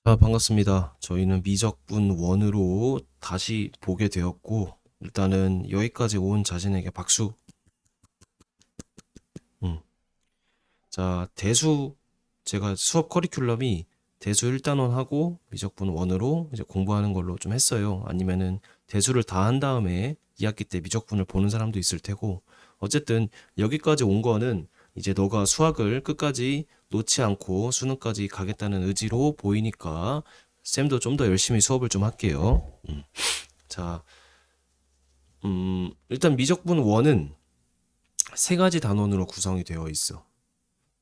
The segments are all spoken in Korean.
반갑습니다. 저희는 미적분 원으로 다시 보게 되었고, 일단은 여기까지 온 자신에게 박수. 음. 자, 제가 수업 커리큘럼이 대수 1단원 하고 미적분 원으로 이제 공부하는 걸로 좀 했어요. 아니면은 대수를 다 한 다음에 2학기 때 미적분을 보는 사람도 있을 테고, 어쨌든 여기까지 온 거는 이제 너가 수학을 끝까지 놓지 않고 수능까지 가겠다는 의지로 보이니까 쌤도 좀 더 열심히 수업을 좀 할게요. 자, 일단 미적분 원은 세 가지 단원으로 구성이 되어 있어.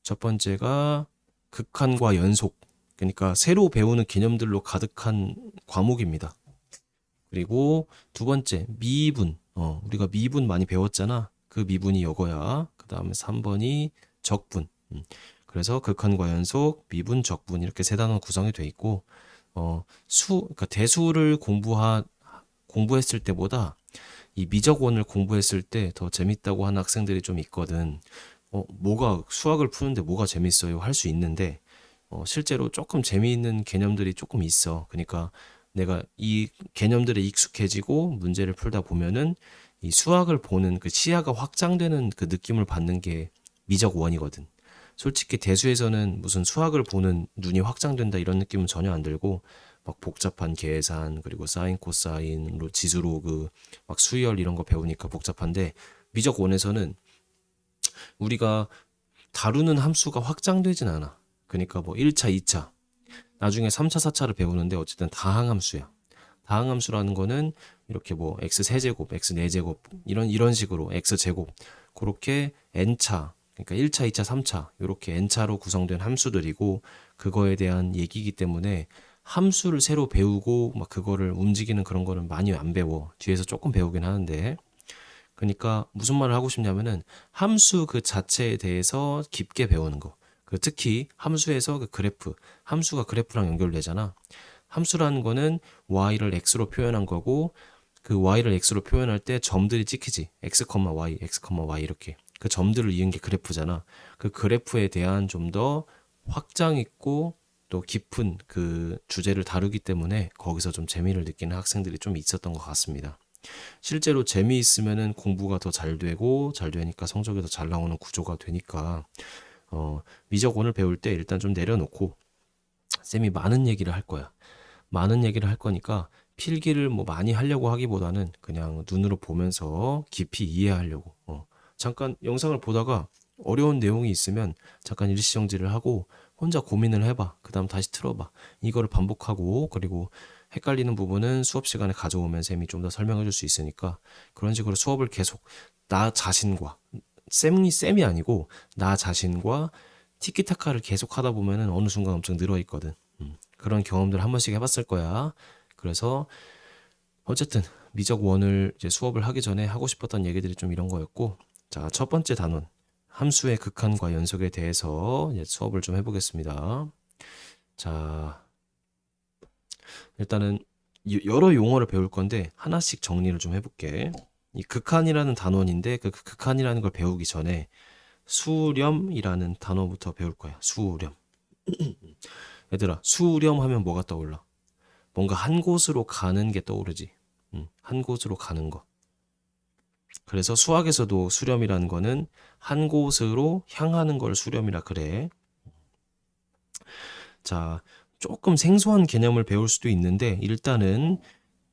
첫 번째가 극한과 연속. 그러니까 새로 배우는 개념들로 가득한 과목입니다. 그리고 두 번째, 미분. 우리가 미분 많이 배웠잖아. 그 미분이 이거야. 그 다음에 3번이 적분. 그래서 극한과 연속, 미분, 적분 이렇게 세 단원 구성이 돼 있고, 그러니까 대수를 공부했을 때보다 이 미적원을 공부했을 때 더 재밌다고 하는 학생들이 좀 있거든. 수학을 푸는데 뭐가 재밌어요? 할 수 있는데, 실제로 조금 재미있는 개념들이 조금 있어. 그러니까 내가 이 개념들에 익숙해지고 문제를 풀다 보면은 이 수학을 보는 그 시야가 확장되는 그 느낌을 받는 게 미적원이거든. 솔직히 대수에서는 무슨 수학을 보는 눈이 확장된다 이런 느낌은 전혀 안 들고 막 복잡한 계산 그리고 사인 코사인 지수로그 막 수열 이런 거 배우니까 복잡한데 미적 원에서는 우리가 다루는 함수가 확장되진 않아. 그러니까 뭐 1차, 2차, 나중에 3차, 4차를 배우는데 어쨌든 다항함수야. 다항함수라는 거는 이렇게 뭐 x 세제곱, x 4제곱 이런 식으로 x 제곱 그렇게 n차 그러니까 1차, 2차, 3차 이렇게 n차로 구성된 함수들이고 그거에 대한 얘기이기 때문에 함수를 새로 배우고 막 그거를 움직이는 그런 거는 많이 안 배워. 뒤에서 조금 배우긴 하는데 그러니까 무슨 말을 하고 싶냐면은 함수 그 자체에 대해서 깊게 배우는 거. 특히 함수에서 그 그래프, 함수가 그래프랑 연결되잖아. 함수라는 거는 y를 x로 표현한 거고 그 y를 x로 표현할 때 점들이 찍히지. x, y, x, y 이렇게. 그 점들을 이은 게 그래프잖아. 그 그래프에 대한 좀 더 확장 있고 또 깊은 그 주제를 다루기 때문에 거기서 좀 재미를 느끼는 학생들이 좀 있었던 것 같습니다. 실제로 재미있으면은 공부가 더 잘 되고 잘 되니까 성적이 더 잘 나오는 구조가 되니까 미적 오늘 배울 때 일단 좀 내려놓고 쌤이 많은 얘기를 할 거야. 많은 얘기를 할 거니까 필기를 뭐 많이 하려고 하기보다는 그냥 눈으로 보면서 깊이 이해하려고. 잠깐 영상을 보다가 어려운 내용이 있으면 잠깐 일시정지를 하고 혼자 고민을 해봐. 그 다음 다시 틀어봐. 이거를 반복하고 그리고 헷갈리는 부분은 수업 시간에 가져오면 쌤이 좀 더 설명해 줄 수 있으니까 그런 식으로 수업을 계속 나 자신과 쌤이 아니고 나 자신과 티키타카를 계속 하다 보면은 어느 순간 엄청 늘어 있거든. 그런 경험들 한 번씩 해봤을 거야. 그래서 어쨌든 미적 원을 이제 수업을 하기 전에 하고 싶었던 얘기들이 좀 이런 거였고, 자, 첫 번째 단원 함수의 극한과 연속에 대해서 이제 수업을 좀 해보겠습니다. 자, 일단은 여러 용어를 배울 건데 하나씩 정리를 좀 해볼게. 이 극한이라는 단원인데 그 극한이라는 걸 배우기 전에 수렴이라는 단어부터 배울 거야. 수렴. 얘들아, 수렴 하면 뭐가 떠올라? 뭔가 한 곳으로 가는 게 떠오르지. 한 곳으로 가는 거. 그래서 수학에서도 수렴이라는 거는 한 곳으로 향하는 걸 수렴이라 그래. 자, 조금 생소한 개념을 배울 수도 있는데 일단은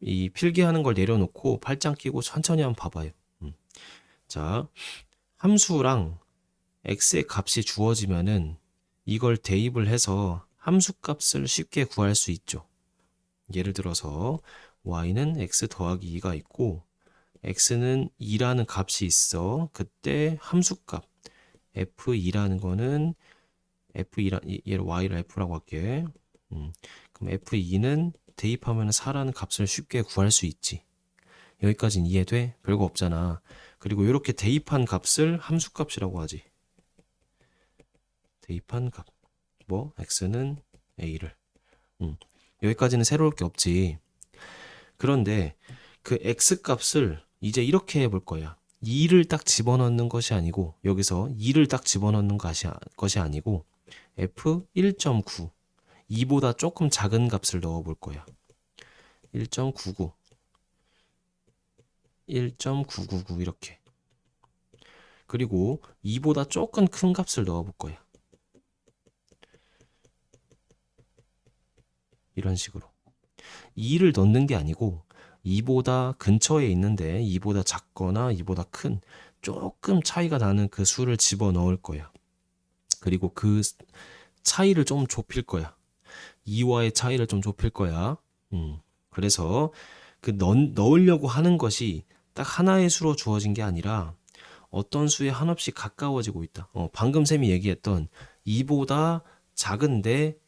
이 필기하는 걸 내려놓고 팔짱 끼고 천천히 한번 봐봐요. 자, 함수랑 x의 값이 주어지면은 이걸 대입을 해서 함수 값을 쉽게 구할 수 있죠. 예를 들어서 y는 x 더하기 2가 있고 x는 2라는 값이 있어. 그때 함수값 f2라는 거는 얘를 y를 f라고 할게. 그럼 f2는 대입하면 4라는 값을 쉽게 구할 수 있지. 여기까지는 이해돼? 별거 없잖아. 그리고 이렇게 대입한 값을 함수값이라고 하지. 대입한 값. 뭐 x는 a를. 여기까지는 새로울 게 없지. 그런데 그 x 값을 이제 이렇게 해볼 거야. 2를 딱 집어넣는 것이 아니고 여기서 2를 딱 집어넣는 것이 아니고 f 1.9 2보다 조금 작은 값을 넣어 볼 거야. 1.99, 1.999 이렇게. 그리고 2보다 조금 큰 값을 넣어 볼 거야. 이런 식으로. 2를 넣는 게 아니고 2보다 근처에 있는데 2보다 작거나 2보다 큰 조금 차이가 나는 그 수를 집어넣을 거야. 그리고 그 차이를 좀 좁힐 거야. 2와의 차이를 좀 좁힐 거야. 그래서 그 넣으려고 하는 것이 딱 하나의 수로 주어진 게 아니라 어떤 수에 한없이 가까워지고 있다. 방금 쌤이 얘기했던 2보다 작은데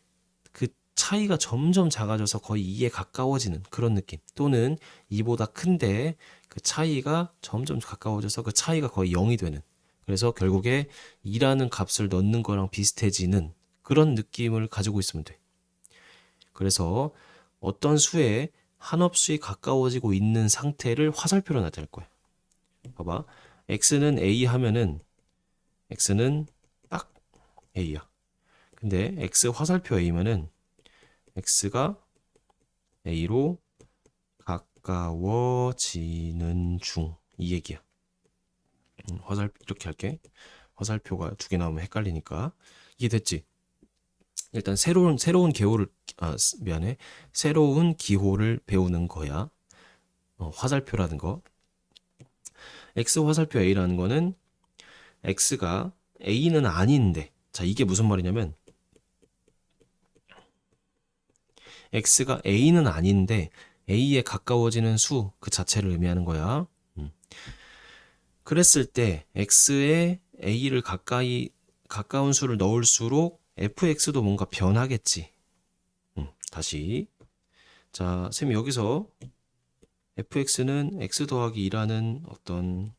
그 차이가 점점 작아져서 거의 2에 가까워지는 그런 느낌. 또는 2보다 큰데 그 차이가 점점 가까워져서 그 차이가 거의 0이 되는. 그래서 결국에 2라는 값을 넣는 거랑 비슷해지는 그런 느낌을 가지고 있으면 돼. 그래서 어떤 수에 한없이 가까워지고 있는 상태를 화살표로 나타낼 거야. 봐봐. x는 a 하면은 x는 딱 a야. 근데 x 화살표 a면은 x가 a로 가까워지는 중 이 얘기야. 화살표 이렇게 할게. 화살표가 두 개 나오면 헷갈리니까. 이해됐지? 일단 새로운 미안해. 새로운 기호를 배우는 거야. 화살표라는 거. x 화살표 a라는 거는 x가 a는 아닌데, 자, 이게 무슨 말이냐면 x가 a는 아닌데 a에 가까워지는 수 그 자체를 의미하는 거야. 그랬을 때 x에 a를 가까운 수를 넣을수록 fx도 뭔가 변하겠지. 다시. 자, 쌤이 여기서 fx는 x 더하기 2라는 어떤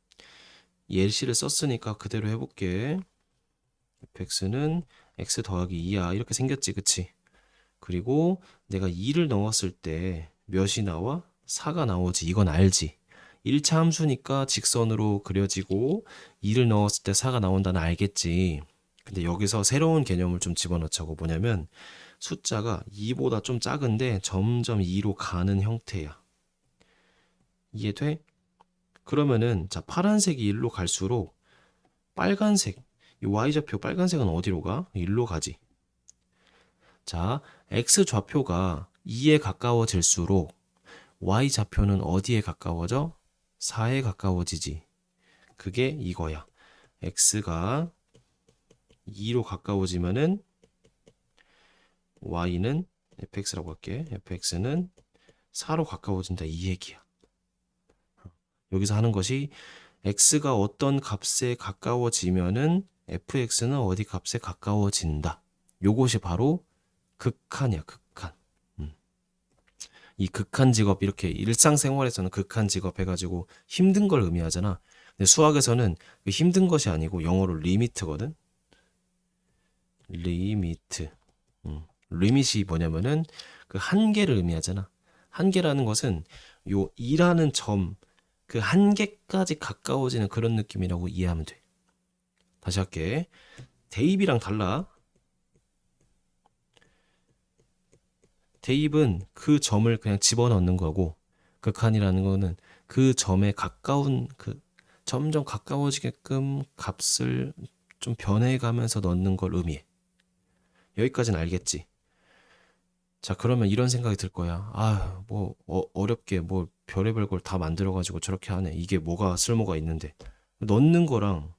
예시를 썼으니까 그대로 해볼게. fx는 x 더하기 2야. 이렇게 생겼지, 그치? 그리고 내가 2를 넣었을 때 몇이 나와? 4가 나오지. 이건 알지. 1차 함수니까 직선으로 그려지고 2를 넣었을 때 4가 나온다는 알겠지. 근데 여기서 새로운 개념을 좀 집어넣자고. 뭐냐면 숫자가 2보다 좀 작은데 점점 2로 가는 형태야. 이해돼? 그러면은 자, 파란색이 1로 갈수록 빨간색, 이 y좌표 빨간색은 어디로 가? 1로 가지. 자, x좌표가 2에 가까워질수록 y좌표는 어디에 가까워져? 4에 가까워지지. 그게 이거야. x가 2로 가까워지면은 y는 fx라고 할게. fx는 4로 가까워진다. 이 얘기야. 여기서 하는 것이 x가 어떤 값에 가까워지면은 fx는 어디 값에 가까워진다. 요것이 바로 극한이야, 극한. 이 극한 직업, 이렇게 일상생활에서는 극한 직업 해가지고 힘든 걸 의미하잖아. 근데 수학에서는 그 힘든 것이 아니고 영어로 리미트거든. 리미트. 리밋이 뭐냐면은 그 한계를 의미하잖아. 한계라는 것은 요 2라는 점, 그 한계까지 가까워지는 그런 느낌이라고 이해하면 돼. 다시 할게. 대입이랑 달라. 대입은 그 점을 그냥 집어넣는 거고, 극한이라는 거는 그 점에 가까운, 그 점점 가까워지게끔 값을 좀 변해가면서 넣는 걸 의미해. 여기까지는 알겠지? 자, 그러면 이런 생각이 들 거야. 아, 뭐 어렵게 뭐 별의별 걸 다 만들어가지고 저렇게 하네. 이게 뭐가 쓸모가 있는데. 넣는 거랑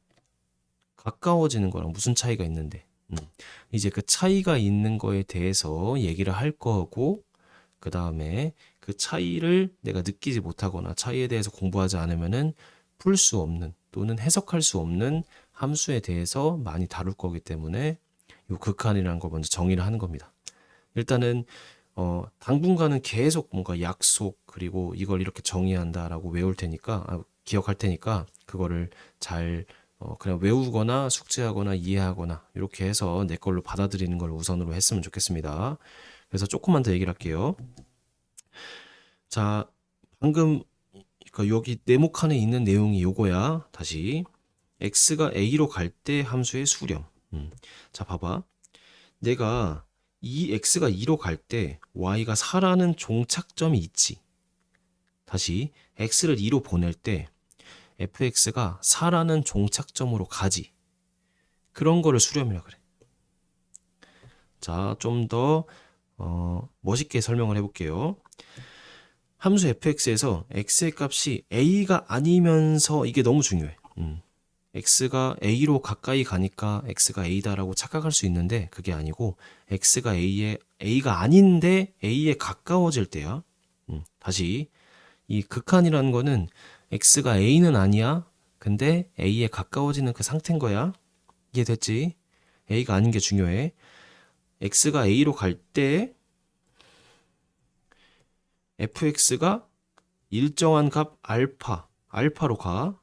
가까워지는 거랑 무슨 차이가 있는데. 이제 그 차이가 있는 거에 대해서 얘기를 할 거고, 그 다음에 그 차이를 내가 느끼지 못하거나 차이에 대해서 공부하지 않으면은 풀 수 없는 또는 해석할 수 없는 함수에 대해서 많이 다룰 거기 때문에 이 극한이라는 걸 먼저 정의를 하는 겁니다. 일단은 당분간은 계속 뭔가 약속 그리고 이걸 이렇게 정의한다라고 외울 테니까 기억할 테니까 그거를 잘 그냥 외우거나 숙제하거나 이해하거나 이렇게 해서 내 걸로 받아들이는 걸 우선으로 했으면 좋겠습니다. 그래서 조금만 더 얘기를 할게요. 자, 방금 그러니까 여기 네모칸에 있는 내용이 요거야. 다시 x가 a로 갈 때 함수의 수렴. 자, 봐봐. 내가 이 x가 2로 갈 때 y가 4라는 종착점이 있지. 다시 x를 2로 보낼 때 fx가 4라는 종착점으로 가지. 그런 거를 수렴이라 그래. 자, 좀 더 멋있게 설명을 해볼게요. 함수 fx에서 x의 값이 a가 아니면서 이게 너무 중요해. x가 a로 가까이 가니까 x가 a다라고 착각할 수 있는데 그게 아니고 x가 a가 아닌데 a에 가까워질 때야. 다시 이 극한이라는 거는 x가 a는 아니야. 근데 a에 가까워지는 그 상태인 거야. 이해됐지? a가 아닌 게 중요해. x가 a로 갈 때 fx가 일정한 값 알파로 가.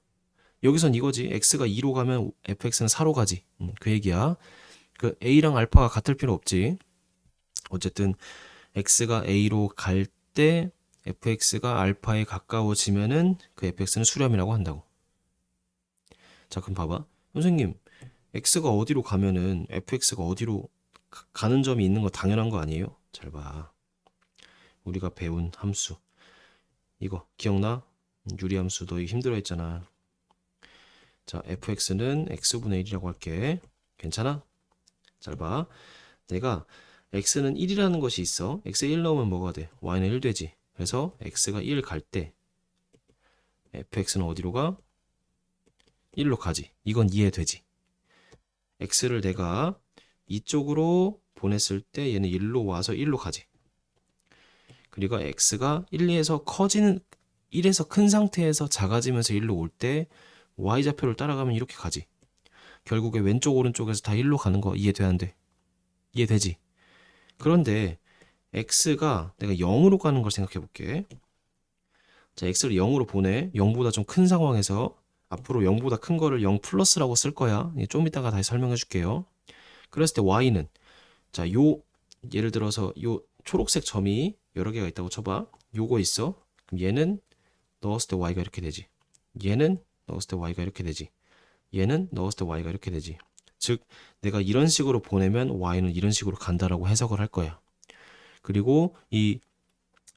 여기선 이거지. x가 2로 가면 fx는 4로 가지. 그 얘기야. 그 a랑 알파가 같을 필요 없지. 어쨌든 x가 a로 갈 때 fx가 알파에 가까워지면은 그 fx는 수렴이라고 한다고. 자, 그럼 봐봐. 선생님, x가 어디로 가면은 fx가 어디로 가는 점이 있는 거 당연한 거 아니에요? 잘 봐. 우리가 배운 함수. 이거 기억나? 유리함수 너 힘들어 했잖아. 자, fx는 x분의 1이라고 할게. 괜찮아? 잘 봐. 내가 x는 1이라는 것이 있어. x에 1 넣으면 뭐가 돼? y는 1 되지. 그래서 x가 1 갈 때 fx는 어디로 가? 1로 가지. 이건 이해되지. x를 내가 이쪽으로 보냈을 때 얘는 1로 와서 1로 가지. 그리고 x가 1에서 큰 상태에서 작아지면서 1로 올 때 y좌표를 따라가면 이렇게 가지. 결국에 왼쪽 오른쪽에서 다 1로 가는 거 이해돼 안 돼? 이해되지? 그런데 x가 내가 0으로 가는 걸 생각해 볼게. 자, x를 0으로 보내. 0보다 좀 큰 상황에서 앞으로 0보다 큰 거를 0 플러스라고 쓸 거야. 좀 이따가 다시 설명해 줄게요. 그랬을 때 y는 자, 예를 들어서 요 초록색 점이 여러 개가 있다고 쳐봐. 요거 있어. 그럼 얘는 넣었을 때 y가 이렇게 되지. 얘는 넣었을 때 y가 이렇게 되지. 얘는 넣었을 때 y가 이렇게 되지. 즉 내가 이런 식으로 보내면 y는 이런 식으로 간다라고 해석을 할 거야. 그리고 이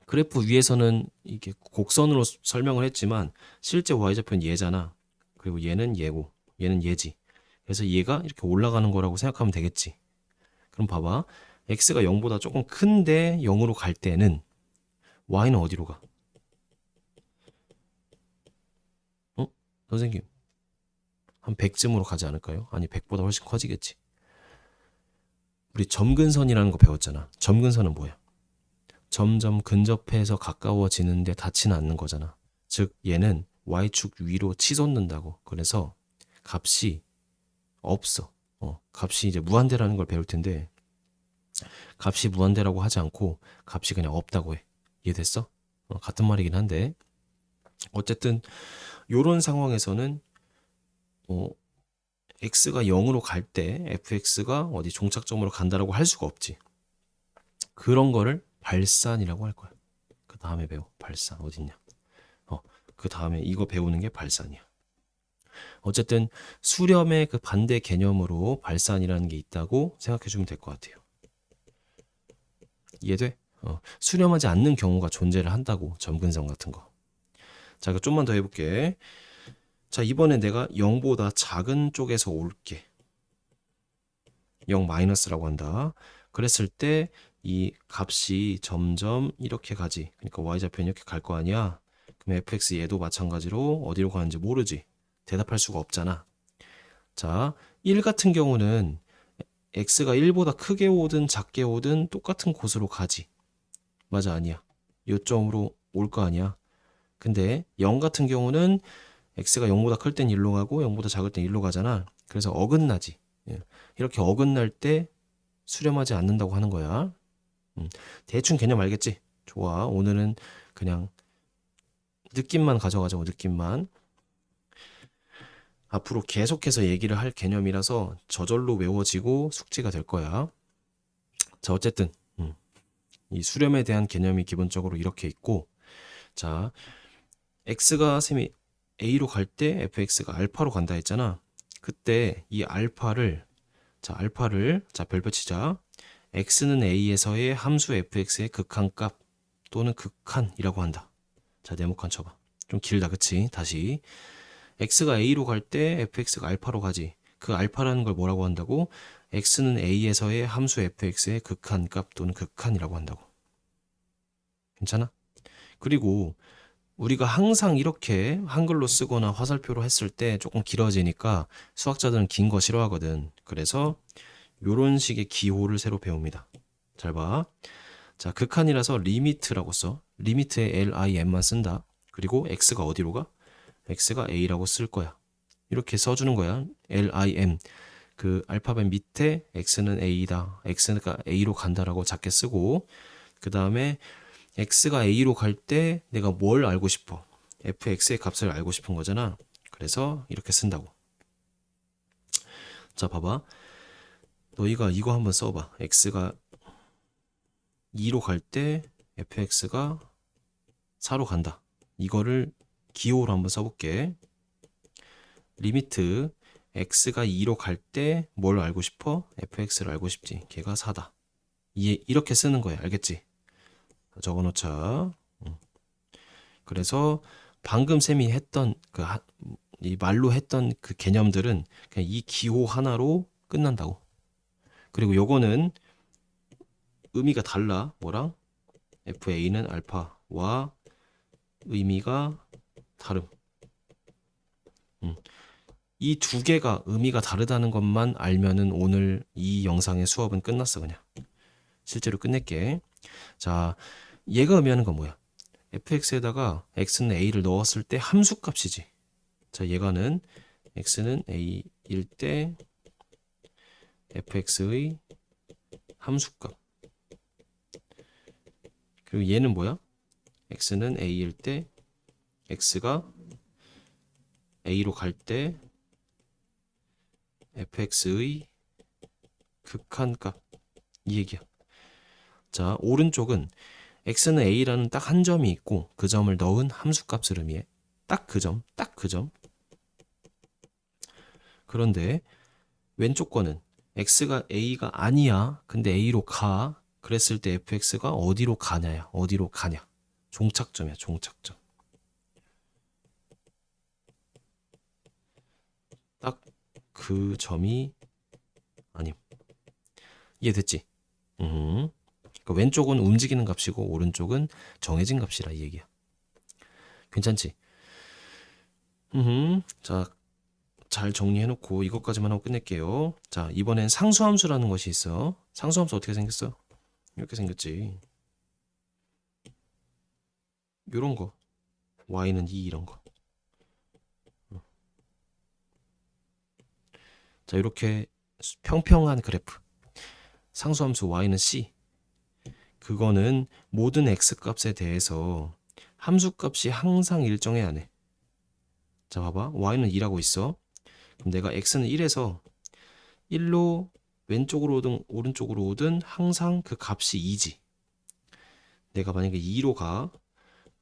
그래프 위에서는 이게 곡선으로 설명을 했지만 실제 y좌표는 얘잖아. 그리고 얘는 얘고 얘는 얘지. 그래서 얘가 이렇게 올라가는 거라고 생각하면 되겠지. 그럼 봐봐. x가 0보다 조금 큰데 0으로 갈 때는 y는 어디로 가? 어? 선생님, 한 100쯤으로 가지 않을까요? 아니, 100보다 훨씬 커지겠지. 우리 점근선이라는 거 배웠잖아. 점근선은 뭐야? 점점 근접해서 가까워지는데 닿지는 않는 거잖아. 즉 얘는 y축 위로 치솟는다고. 그래서 값이 없어. 값이 이제 무한대라는 걸 배울 텐데 값이 무한대라고 하지 않고 값이 그냥 없다고 해. 이해됐어? 같은 말이긴 한데 어쨌든 요런 상황에서는 x가 0으로 갈 때 fx가 어디 종착점으로 간다라고 할 수가 없지. 그런 거를 발산이라고 할 거야. 그 다음에 배워. 발산 어딨냐? 그 다음에 이거 배우는 게 발산이야. 어쨌든 수렴의 그 반대 개념으로 발산이라는 게 있다고 생각해 주면 될 것 같아요. 이해돼? 수렴하지 않는 경우가 존재를 한다고. 점근성 같은 거. 자, 이거 좀만 더 해볼게. 자, 이번에 내가 0보다 작은 쪽에서 올게. 0 마이너스라고 한다. 그랬을 때 이 값이 점점 이렇게 가지. 그러니까 y좌표는 이렇게 갈 거 아니야. 그럼 fx 얘도 마찬가지로 어디로 가는지 모르지. 대답할 수가 없잖아. 자, 1 같은 경우는 x가 1보다 크게 오든 작게 오든 똑같은 곳으로 가지. 맞아, 아니야. 요점으로 올 거 아니야. 근데 0 같은 경우는 x가 0보다 클 땐 1로 가고 0보다 작을 땐 1로 가잖아. 그래서 어긋나지. 이렇게 어긋날 때 수렴하지 않는다고 하는 거야. 대충 개념 알겠지? 좋아. 오늘은 그냥 느낌만 가져가자고, 느낌만. 앞으로 계속해서 얘기를 할 개념이라서 저절로 외워지고 숙지가 될 거야. 자, 어쨌든 이 수렴에 대한 개념이 기본적으로 이렇게 있고, 자, x가 셈이 a로 갈 때 fx가 알파로 간다 했잖아. 그때 이 알파를 자 별표 치자. x는 a에서의 함수 fx의 극한값 또는 극한이라고 한다. 자, 네모칸 쳐봐. 좀 길다, 그치? 다시. x가 a로 갈 때 fx가 알파로 가지. 그 알파라는 걸 뭐라고 한다고? x는 a에서의 함수 fx의 극한값 또는 극한이라고 한다고. 괜찮아? 그리고 우리가 항상 이렇게 한글로 쓰거나 화살표로 했을 때 조금 길어지니까 수학자들은 긴 거 싫어하거든. 그래서 요런 식의 기호를 새로 배웁니다. 잘 봐. 자, 극한이라서 리미트라고 써. 리미트에 lim만 쓴다. 그리고 x가 어디로 가? x가 a라고 쓸 거야. 이렇게 써주는 거야. lim. 그 알파벳 밑에 x는 a다. x가 a로 간다라고 작게 쓰고, 그 다음에 x가 a로 갈 때 내가 뭘 알고 싶어? fx의 값을 알고 싶은 거잖아. 그래서 이렇게 쓴다고. 자, 봐봐. 너희가 이거 한번 써봐. x가 2로 갈 때 fx가 4로 간다. 이거를 기호로 한번 써볼게. 리미트 x가 2로 갈 때 뭘 알고 싶어? fx를 알고 싶지. 걔가 4다. 이렇게 쓰는 거야. 알겠지? 적어놓자. 그래서 방금 쌤이 했던 이 말로 했던 그 개념들은 그냥 이 기호 하나로 끝난다고. 그리고 요거는 의미가 달라. 뭐랑? FA는 알파와 의미가 다름. 이 두 개가 의미가 다르다는 것만 알면은 오늘 이 영상의 수업은 끝났어, 그냥. 실제로 끝낼게. 자, 얘가 의미하는 건 뭐야? fx에다가 x는 a를 넣었을 때 함수값이지. 자, 얘가는 x는 a일 때 fx의 함수값. 그리고 얘는 뭐야? x는 a일 때 x가 a로 갈 때 fx의 극한값. 이 얘기야. 자, 오른쪽은 x는 a라는 딱 한 점이 있고 그 점을 넣은 함수값을 의미해. 딱 그 점, 딱 그 점. 그런데 왼쪽 거는 x가 a가 아니야. 근데 a로 가. 그랬을 때 fx가 어디로 가냐야. 어디로 가냐. 종착점이야, 종착점. 딱 그 점이 아님. 이해됐지? 그러니까 왼쪽은 움직이는 값이고 오른쪽은 정해진 값이라 이 얘기야. 괜찮지? 자, 잘 정리해놓고 이것까지만 하고 끝낼게요. 자, 이번엔 상수함수라는 것이 있어. 상수함수 어떻게 생겼어? 이렇게 생겼지. 요런 거. y는 2 이런 거. 자, 이렇게 평평한 그래프. 상수함수 y는 c. 그거는 모든 x값에 대해서 함수값이 항상 일정해야 해. 자, 봐봐. y는 2라고 있어. 그럼 내가 x는 1에서 1로 왼쪽으로 오든 오른쪽으로 오든 항상 그 값이 2지. 내가 만약에 2로 가.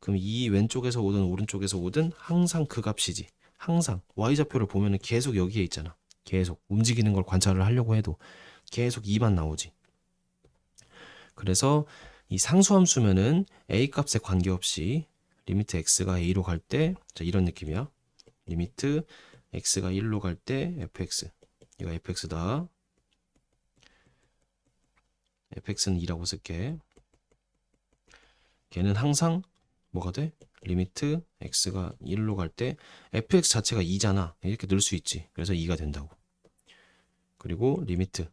그럼 이 왼쪽에서 오든 오른쪽에서 오든 항상 그 값이지. 항상 y좌표를 보면은 계속 여기에 있잖아. 계속 움직이는 걸 관찰을 하려고 해도 계속 2만 나오지. 그래서 이 상수함수면은 a 값에 관계없이 리미트 x가 a로 갈 때 이런 느낌이야. 리미트 x가 1로 갈 때 fx. 이거 fx다. fx는 2라고 쓸게. 걔는 항상 뭐가 돼? 리미트 x가 1로 갈 때 fx 자체가 2잖아. 이렇게 넣을 수 있지. 그래서 2가 된다고. 그리고 리미트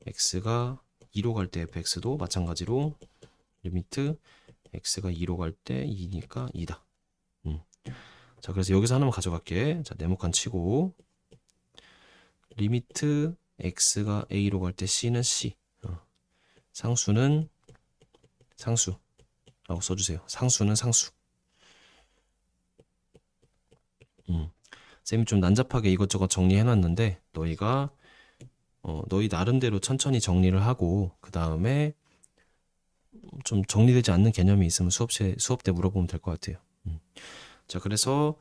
x가 2로 갈 때 fx도 마찬가지로 리미트 x가 2로 갈 때 2니까 2다. 자, 그래서 여기서 하나만 가져갈게. 자, 네모칸 치고 리미트 x가 a로 갈 때 c는 c. 상수는 상수라고 써주세요. 상수는 상수. 쌤이 좀 난잡하게 이것저것 정리해놨는데 너희가 너희 나름대로 천천히 정리를 하고 그 다음에 좀 정리되지 않는 개념이 있으면 수업 때 물어보면 될 것 같아요. 자, 그래서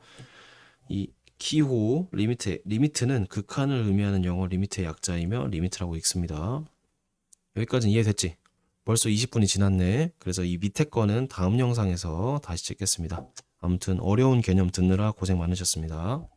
이 기호 리미트는 극한을 의미하는 영어 리미트의 약자이며 리미트라고 읽습니다. 여기까지는 이해됐지? 벌써 20분이 지났네. 그래서 이 밑에 거는 다음 영상에서 다시 찍겠습니다. 아무튼 어려운 개념 듣느라 고생 많으셨습니다.